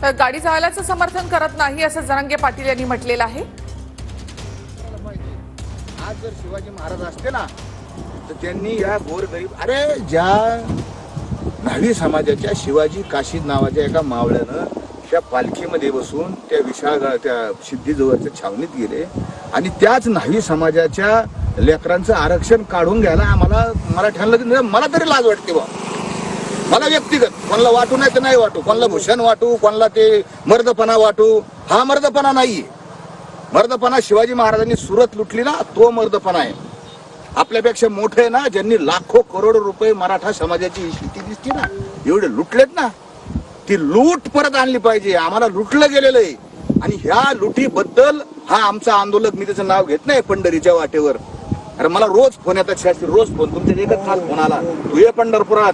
गाडी जाळल्याचं समर्थन करत नाही असं जरांगे पाटील यांनी म्हटलेलं आहे। आज जर शिवाजी महाराज असते ना तर त्यांनी या गोरगरीब अरे ज्या न्हावी समाजाच्या शिवाजी काशीद नावाच्या एका मावळ्यानं त्या पालखीमध्ये बसून त्या विशाळगड त्या सिद्धीजवळच्या छावणीत गेले आणि त्याच न्हावी समाजाच्या लेकरांचं आरक्षण काढून घ्यायला आम्हाला मराठ्यांना मला तरी लाज वाटते बा। मला व्यक्तिगत कोणाला वाटू नाही तर नाही वाटू, कोणाला भूषण वाटू, कोणाला ते मर्दपणा वाटू, हा मर्दपणा नाहीये। मर्दपणा शिवाजी महाराजांनी सुरत लुटली ना तो मर्दपणा आहे। आपल्यापेक्षा मोठे आहे ना ज्यांनी लाखो करोड रुपये मराठा समाजाची शेती दिसती ना एवढे लुटलेत ना, ती लूट परत आणली पाहिजे। आम्हाला लुटलं गेलेलं आहे आणि ह्या लुटीबद्दल हा आमचा आंदोलक, मी त्याचं नाव घेत नाही, पंढरीच्या वाटेवर। अरे मला रोज फोन येतात शास्त्री, रोज फोन, तुमच्या एकच काल फोन आला, तू ये पंढरपुरात,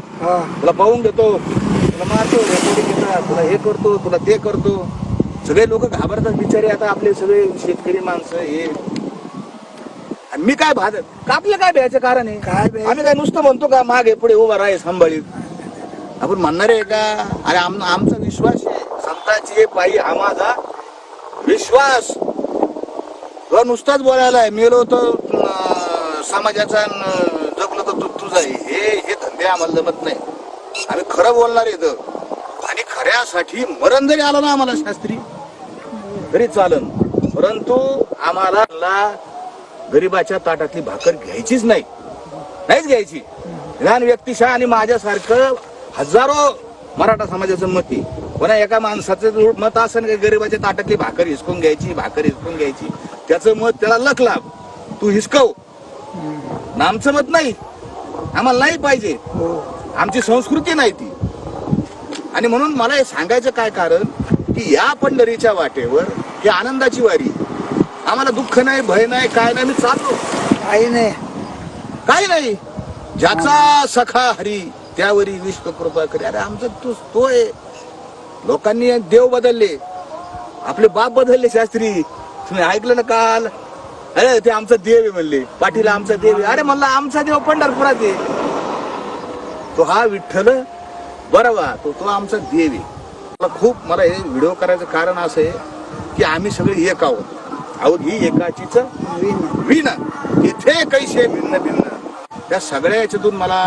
तुला पाहून घेतो, तुला मारतो, तुला हे करतो, तुला ते करतो। सगळे लोक घाबरतात बिचारे, आता आपले सगळे शेतकरी माणसं हे। मी काय भाजत आपलं काय भ्यायचं कारण आहे? आम्ही काय नुसतं म्हणतो का मागे पुढे उभा राहा सांभाळीत? आपण म्हणणार आहे का? अरे आमचा विश्वास आहे, संताची पायी हा माझा विश्वास। तो नुसताच बोलायला आहे, मेलो तर समाजाचा, जगलो तर तुझा आहे, हे धंदे आम्हाला जमत नाही। आम्ही खरं बोलणार येतं आणि खऱ्यासाठी मरण जरी आलं ना आम्हाला शास्त्री तरी चालन, परंतु आम्हाला गरीबाच्या ताटातली भाकर घ्यायचीच नाहीच घ्यायची। लहान व्यक्तिशा आणि माझ्यासारखं हजारो मराठा समाजाचं मत आहे, कोणा एका माणसाचं मत असं की गरीबाच्या ताटातली भाकर हिसकून घ्यायची, त्याचं मत त्याला लख लाभ, तू हिसकव। आमचं मत नाही, आम्हाला नाही पाहिजे, आमची संस्कृती नाही ती। आणि म्हणून मला हे सांगायचं काय कारण की या पंढरीच्या वाटेवर ही आनंदाची वारी, आम्हाला दुःख नाही, भय नाही, काय नाही, मी चाललो, काही नाही। ज्याचा सखा हरी त्यावरी विश्व कृपा करी। अरे आमचं तो आहे। लोकांनी देव बदलले, आपले बाप बदलले शास्त्री, तुम्ही ऐकलं ना काल? अरे ते आमचा देव आहे म्हणले, पाटील आमचा देव आहे। अरे म्हणला आमचा देव पंढरपुरात आहे, तो हा विठ्ठल बरोबर, तो आमचा देव आहे। मला हे व्हिडिओ करायचं कारण असं आहे की आम्ही सगळे एक आहोत, ही एकाचीच विण, इथे कैसे भिन्न भिन्न। त्या सगळ्या याच्यातून मला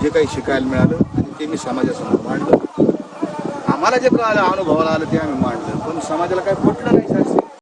जे काही शिकायला मिळालं आणि ते मी समाजासमोर मांडलं। आम्हाला जे कळालं, अनुभवाला आलं ते आम्ही मांडलं, पण समाजाला काही पटलं नाही।